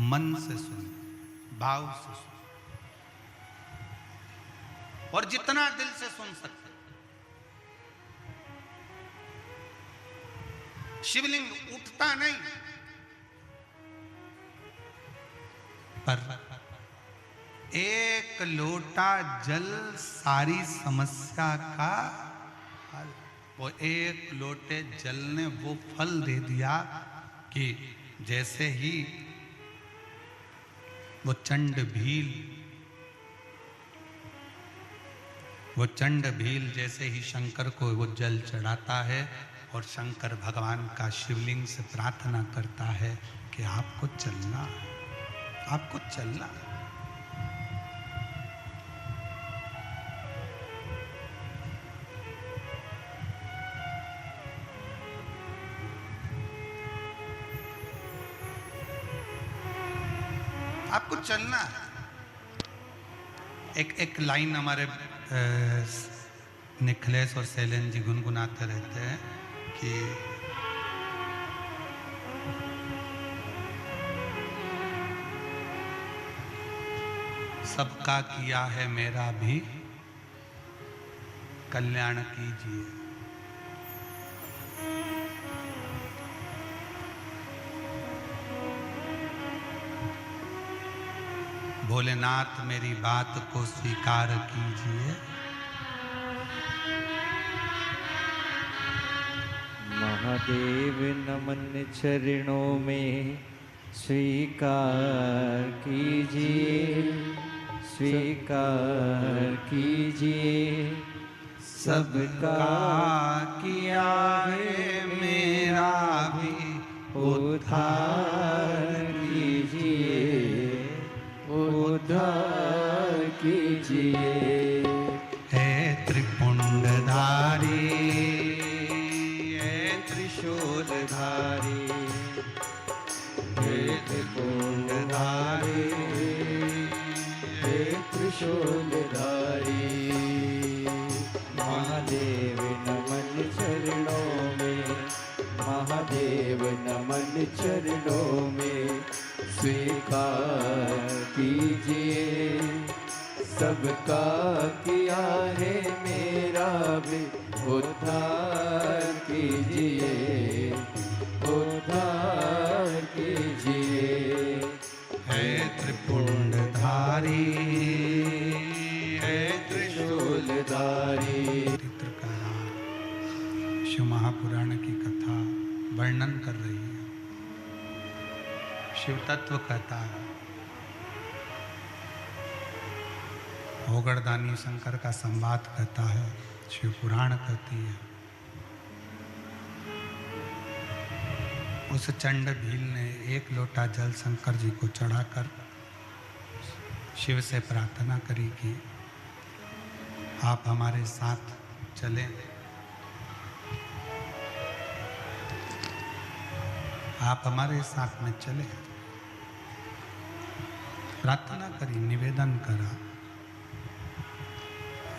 मन से सुने, भाव से सुने, और जितना दिल से सुन सकते। शिवलिंग उठता नहीं, पर एक लोटा जल सारी समस्या का हल। वो एक लोटे जल ने वो फल दे दिया कि जैसे ही वो चंड भील जैसे ही शंकर को वो जल चढ़ाता है और शंकर भगवान का शिवलिंग से प्रार्थना करता है कि आपको चलना, आपको चलना। आपको चलना। एक लाइन हमारे निखिलेश और शैलेंद्र जी गुनगुनाते रहते हैं कि सबका किया है मेरा भी कल्याण कीजिए। भोलेनाथ मेरी बात को स्वीकार कीजिए। महादेव नमन चरणों में स्वीकार कीजिए, स्वीकार कीजिए। सबका किया है मेरा भी उद्धार कीजिए, उद्धार कीजिए। है त्रिपुंडधारी, है त्रिशूलधारी, हे त्रिपुंडधारी, हे त्रिशूलधारी। महादेव नमन चरणों में, महादेव नमन चरणों में स्वीकार कीजिए। सबका किया है मेरा भी उद्धार कीजिए, उद्धार कीजिए। है त्रिपुंडधारी, है त्रिशूलधारी। शिव महापुराण की कथा वर्णन कर रही है। शिव तत्व कहता है, होगड़दानी शंकर का संवाद कहता है, शिव पुराण कहती है। उस चंड भील ने एक लोटा जल शंकर जी को चढ़ाकर शिव से प्रार्थना करी कि आप हमारे साथ चलें, आप हमारे साथ में चले। प्रार्थना करी, निवेदन करा,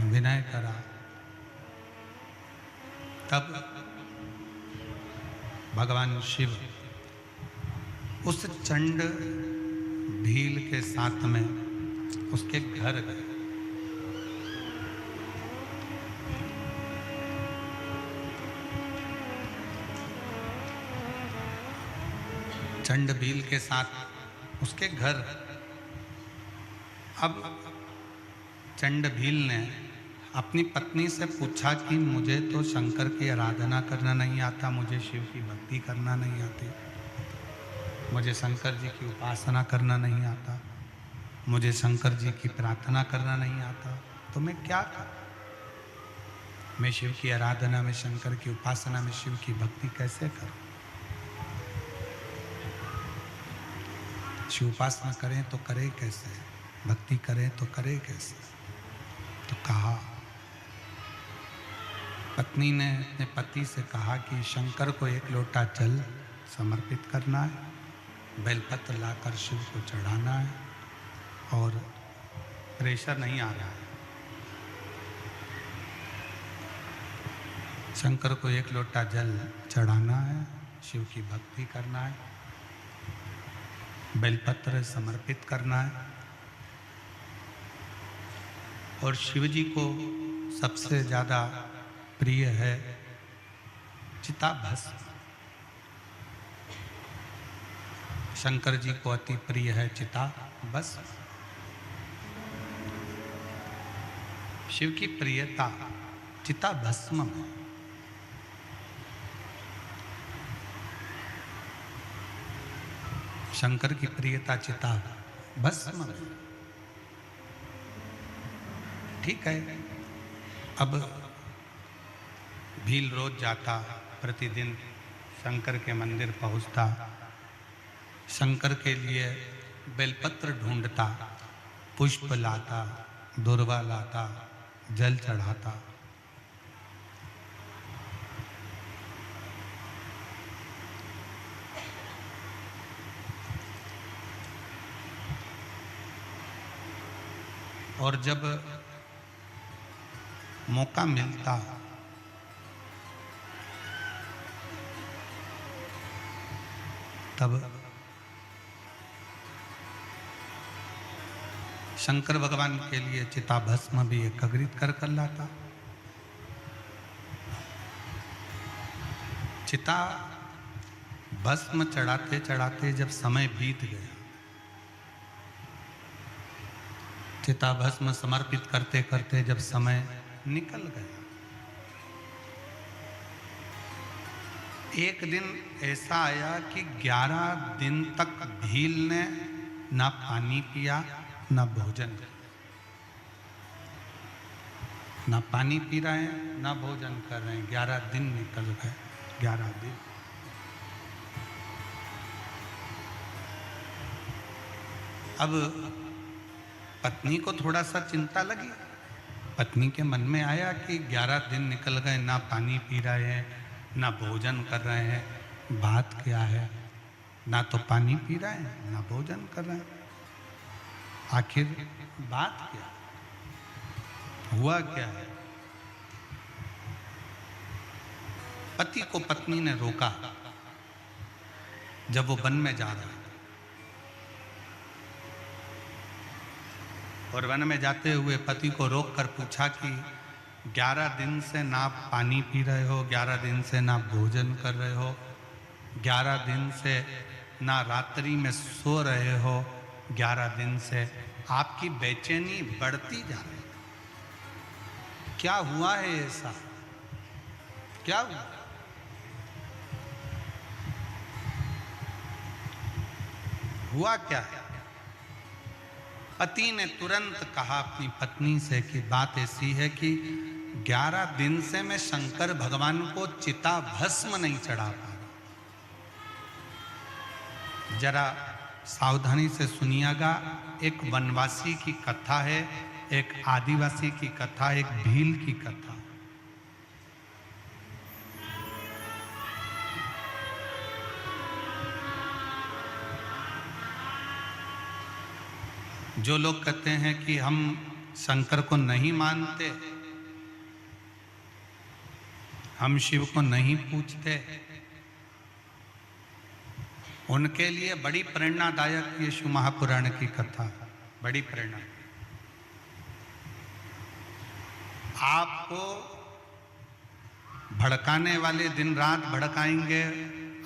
विनय करा। तब भगवान शिव उस चंड भील के साथ में उसके घर गए। चंड भील के साथ उसके घर। अब चंड भील ने अपनी पत्नी से पूछा कि मुझे तो शंकर की आराधना करना नहीं आता, मुझे शिव की भक्ति करना नहीं आती, मुझे शंकर जी की उपासना करना नहीं आता, मुझे शंकर जी की प्रार्थना करना नहीं आता, तो मैं क्या करूं? मैं शिव की आराधना में, शंकर की उपासना में, शिव की भक्ति कैसे करूं? शिव उपासना करें तो करें कैसे, भक्ति करें तो करें कैसे? तो कहा, पत्नी ने अपने पति से कहा कि शंकर को एक लोटा जल समर्पित करना है, बेलपत्र लाकर शिव को चढ़ाना है, और प्रेशर नहीं आ रहा है। शंकर को एक लोटा जल चढ़ाना है, शिव की भक्ति करना है, बेलपत्र समर्पित करना है। और शिव जी को सबसे ज़्यादा प्रिय है चिताभस्म। शंकर जी को अति प्रिय है चिताभस्म। शिव की प्रियता चिताभस्म में। शंकर की प्रियता चिताभस्म में। ठीक है। अब भील रोज जाता, प्रतिदिन शंकर के मंदिर पहुंचता, शंकर के लिए बेलपत्र ढूंढता, पुष्प लाता, दुर्वा लाता, जल चढ़ाता। और जब मौका मिलता तब शंकर भगवान के लिए चिताभस्म भी एकत्रित कर लाता। चिता भस्म चढ़ाते चढ़ाते जब समय बीत गया, चिता भस्म समर्पित करते करते जब समय निकल गया, एक दिन ऐसा आया कि 11 दिन तक भील ने ना पानी पिया ना भोजन। ना पानी पी रहे हैं ना भोजन कर रहे हैं। 11 दिन निकल गए। 11 दिन। अब पत्नी को थोड़ा सा चिंता लगी। पत्नी के मन में आया कि 11 दिन निकल गए, ना पानी पी रहे हैं ना भोजन कर रहे हैं, बात क्या है? ना तो पानी पी रहे हैं ना भोजन कर रहे हैं, आखिर बात क्या, हुआ क्या है? पति को पत्नी ने रोका जब वो वन में जा रहा है, और वन में जाते हुए पति को रोक कर पूछा कि 11 दिन से ना पानी पी रहे हो, 11 दिन से ना भोजन कर रहे हो, 11 दिन से ना रात्रि में सो रहे हो, 11 दिन से आपकी बेचैनी बढ़ती जा रही है, क्या हुआ है ऐसा? क्या हुआ? हुआ क्या है? पति ने तुरंत कहा अपनी पत्नी से कि बात ऐसी है कि 11 दिन से मैं शंकर भगवान को चिता भस्म नहीं चढ़ा पा रहा। जरा सावधानी से सुनिएगा। एक वनवासी की कथा है, एक आदिवासी की कथा, एक भील की कथा। जो लोग कहते हैं कि हम शंकर को नहीं मानते, हम शिव को नहीं पूजते, उनके लिए बड़ी प्रेरणादायक ये शिव महापुराण की कथा, बड़ी प्रेरणा। आपको भड़काने वाले दिन रात भड़काएंगे,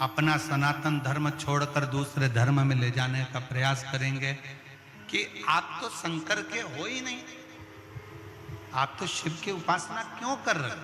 अपना सनातन धर्म छोड़कर दूसरे धर्म में ले जाने का प्रयास करेंगे कि आप तो शंकर के हो ही नहीं, आप तो शिव की उपासना क्यों कर रहे हो?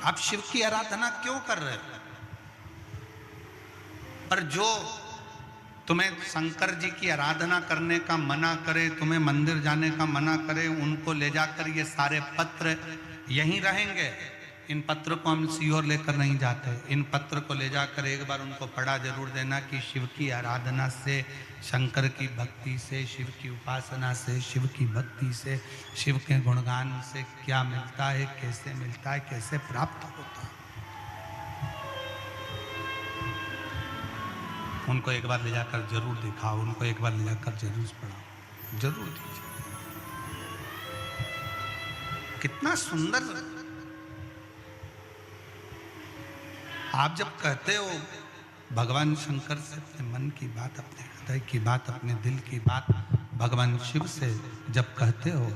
आप शिव की आराधना क्यों कर रहे हो? पर जो तुम्हें शंकर जी की आराधना करने का मना करे, तुम्हें मंदिर जाने का मना करे, उनको ले जाकर ये सारे पत्र यहीं रहेंगे। इन पत्र को हम सीहोर लेकर नहीं जाते। इन पत्र को ले जाकर एक बार उनको पढ़ा जरूर देना कि शिव की आराधना से, शंकर की भक्ति से, शिव की उपासना से, शिव की भक्ति से, शिव के गुणगान से क्या मिलता है, कैसे मिलता है, कैसे प्राप्त होता है। उनको एक बार ले जाकर जरूर दिखाओ, उनको एक बार ले जाकर जरूर पढ़ाओ, जरूर दीजिए। कितना सुंदर। आप जब कहते हो भगवान शंकर से अपने मन की बात, अपने हृदय की बात, अपने दिल की बात भगवान शिव से जब कहते हो,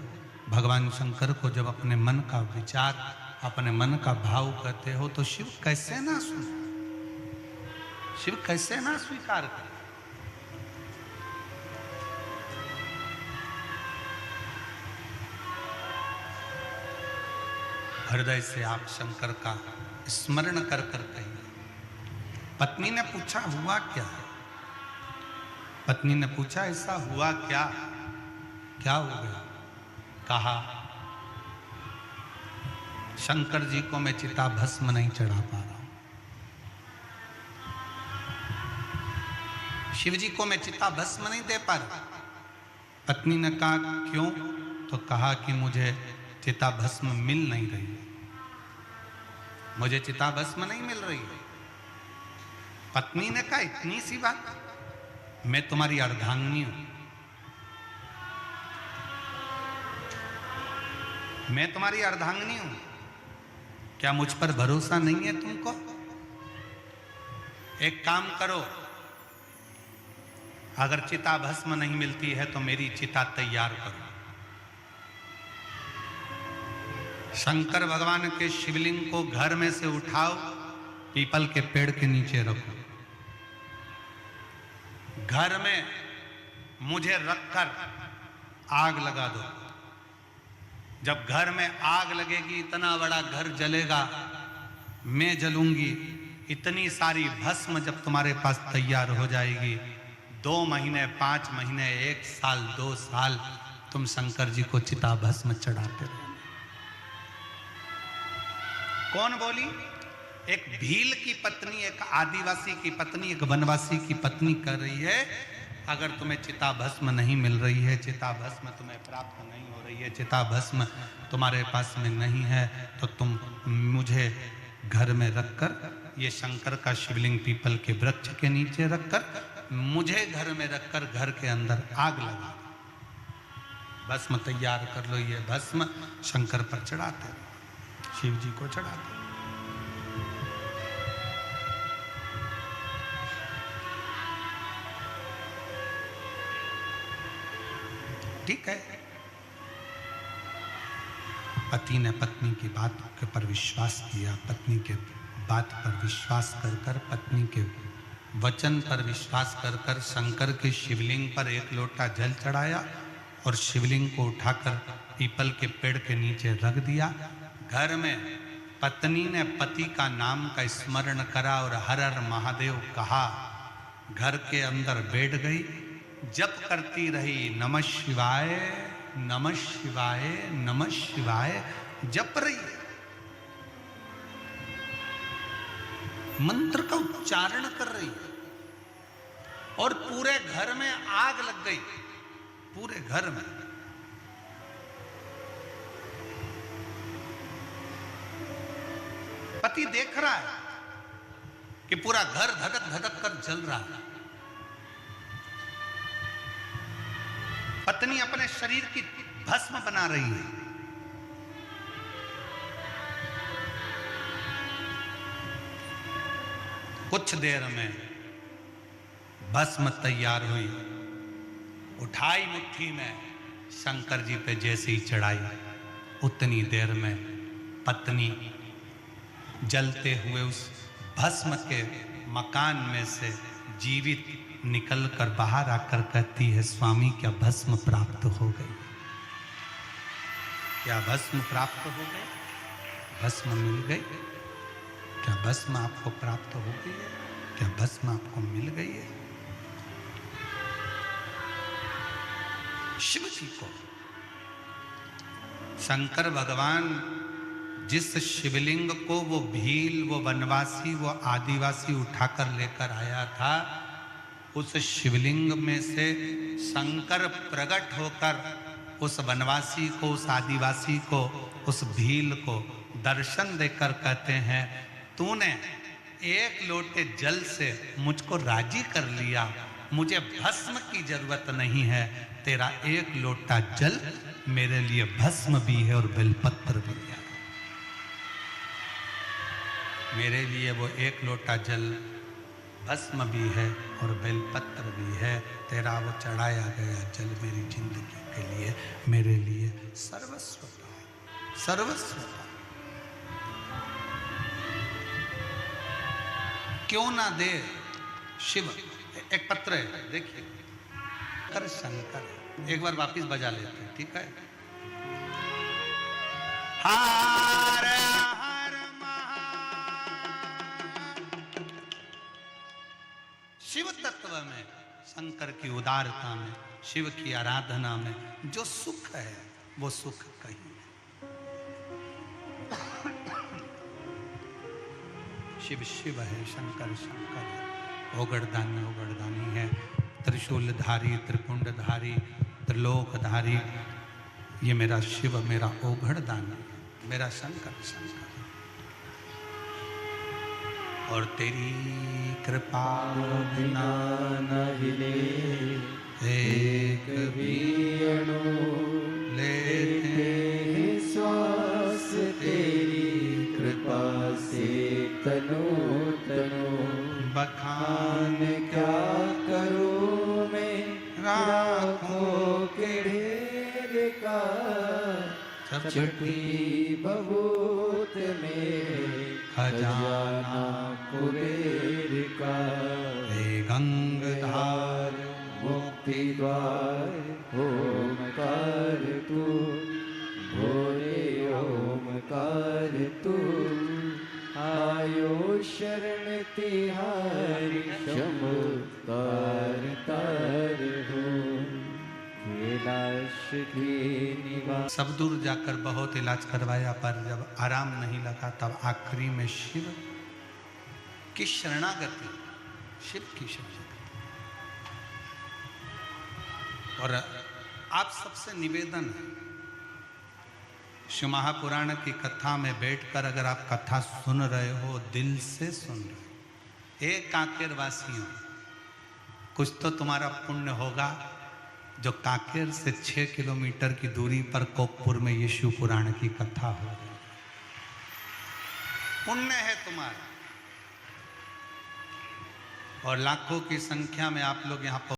भगवान शंकर को जब अपने मन का विचार, अपने मन का भाव कहते हो, तो शिव कैसे ना सुने, शिव कैसे ना स्वीकार करे। हृदय से आप शंकर का स्मरण कर कर कहिए। पत्नी ने पूछा हुआ क्या है? पत्नी ने पूछा ऐसा हुआ क्या, क्या हो गया? कहा शंकर जी को मैं चिता भस्म नहीं चढ़ा पा रहा हूं, शिव जी को मैं चिता भस्म नहीं दे पा रहा। पत्नी ने कहा क्यों? तो कहा कि मुझे चिता भस्म मिल नहीं रही है, मुझे चिता भस्म नहीं मिल रही है। पत्नी ने कहा इतनी सी बात, मैं तुम्हारी अर्धांगिनी हूं, मैं तुम्हारी अर्धांगिनी हूं, क्या मुझ पर भरोसा नहीं है तुमको? एक काम करो, अगर चिता भस्म नहीं मिलती है तो मेरी चिता तैयार करो। शंकर भगवान के शिवलिंग को घर में से उठाओ, पीपल के पेड़ के नीचे रखो, घर में मुझे रखकर आग लगा दो। जब घर में आग लगेगी, इतना बड़ा घर जलेगा, मैं जलूंगी, इतनी सारी भस्म जब तुम्हारे पास तैयार हो जाएगी, 2 महीने, 5 महीने, 1 साल, 2 साल तुम शंकर जी को चिता भस्म चढ़ाते रहो। कौन बोली? एक भील की पत्नी, एक आदिवासी की पत्नी, एक वनवासी की पत्नी कर रही है, अगर तुम्हें चिता भस्म नहीं मिल रही है, चिता भस्म तुम्हें प्राप्त नहीं हो रही है, चिता भस्म तुम्हारे पास में नहीं है, तो तुम मुझे घर में रखकर, ये शंकर का शिवलिंग पीपल के वृक्ष के नीचे रखकर, मुझे घर में रखकर घर के अंदर आग लगा दो, भस्म तैयार कर लो। ये भस्म शंकर पर चढ़ाते, शिव जी को चढ़ाते। ठीक है, पति ने पत्नी की बात के पर विश्वास किया, पत्नी के बात पर विश्वास कर कर, पत्नी के वचन पर विश्वास कर कर शंकर के शिवलिंग पर 1 लोटा जल चढ़ाया और शिवलिंग को उठाकर पीपल के पेड़ के नीचे रख दिया। घर में पत्नी ने पति का नाम का स्मरण करा और हर हर महादेव कहा, घर के अंदर बैठ गई, जप करती रही, नमः शिवाय नमः शिवाय नमः शिवाय जप रही, मंत्र का उच्चारण कर रही, और पूरे घर में आग लग गई, पूरे घर में। पति देख रहा है कि पूरा घर धधक धधक कर जल रहा है। पत्नी अपने शरीर की भस्म बना रही है। कुछ देर में भस्म तैयार हुई, उठाई मुट्ठी में, शंकर जी पे जैसे ही चढ़ाई, उतनी देर में पत्नी जलते हुए उस भस्म के मकान में से जीवित निकल कर बाहर आकर कहती है, स्वामी क्या भस्म प्राप्त हो गई? क्या भस्म प्राप्त हो गई? भस्म मिल गई? क्या भस्म आपको प्राप्त हो गई है? क्या भस्म आपको मिल गई है? शिव जी को शंकर भगवान जिस शिवलिंग को वो भील, वो वनवासी, वो आदिवासी उठाकर लेकर आया था, उस शिवलिंग में से शंकर प्रकट होकर उस वनवासी को, उस आदिवासी को, उस भील को दर्शन देकर कहते हैं, तूने 1 लोटे जल से मुझको राजी कर लिया, मुझे भस्म की जरूरत नहीं है, तेरा 1 लोटा जल मेरे लिए भस्म भी है और बेलपत्र भी है। मेरे लिए वो 1 लोटा जल भस्म भी है और बेलपत्र भी है, तेरा वो चढ़ाया गया जल मेरी जिंदगी के लिए, मेरे लिए सर्वस्व पाए, सर्वस्व पाए। क्यों ना दे शिव। एक पत्र है देखिए, कर शंकर, एक बार वापिस बजा लेते हैं, ठीक है। हर हर शिव तत्व में, शंकर की उदारता में, शिव की आराधना में जो सुख है वो सुख कहीं नहीं। शिव शिव है, शंकर शंकर है, ओगड़दानी है, त्रिशूलधारी, त्रिपुंडधारी, त्रिलोकधारी, ये मेरा शिव, मेरा ओगड़दानी, मेरा शंकर शंकर। और तेरी कृपा बिना न हिले एक भी अणु, लेते लेते श्वास तेरी कृपा से तनो तनो। बखान क्या करूं मैं राखों के ढेर का, छठी बहुत में खजाना कुबेर का। हे गंगाधार मुक्ति द्वार ओमकार तू, भोले ओमकार तू। आयो शरण तिहारी शंभु तार तार हो, कैलाश के निवास। सब दूर जाकर बहुत इलाज करवाया, पर जब आराम नहीं लगा तब आखिरी में शिव की शरणागति, शिव की शरणागति। और आप सबसे निवेदन है, शिव महापुराण की कथा में बैठकर अगर आप कथा सुन रहे हो, दिल से सुन रहे, एक कांकेर वासियों, कुछ तो तुम्हारा पुण्य होगा जो कांकेर से 6 किलोमीटर की दूरी पर कोकपुर में ये शिव पुराण की कथा हो रही है। पुण्य है तुम्हारा। और लाखों की संख्या में आप लोग यहाँ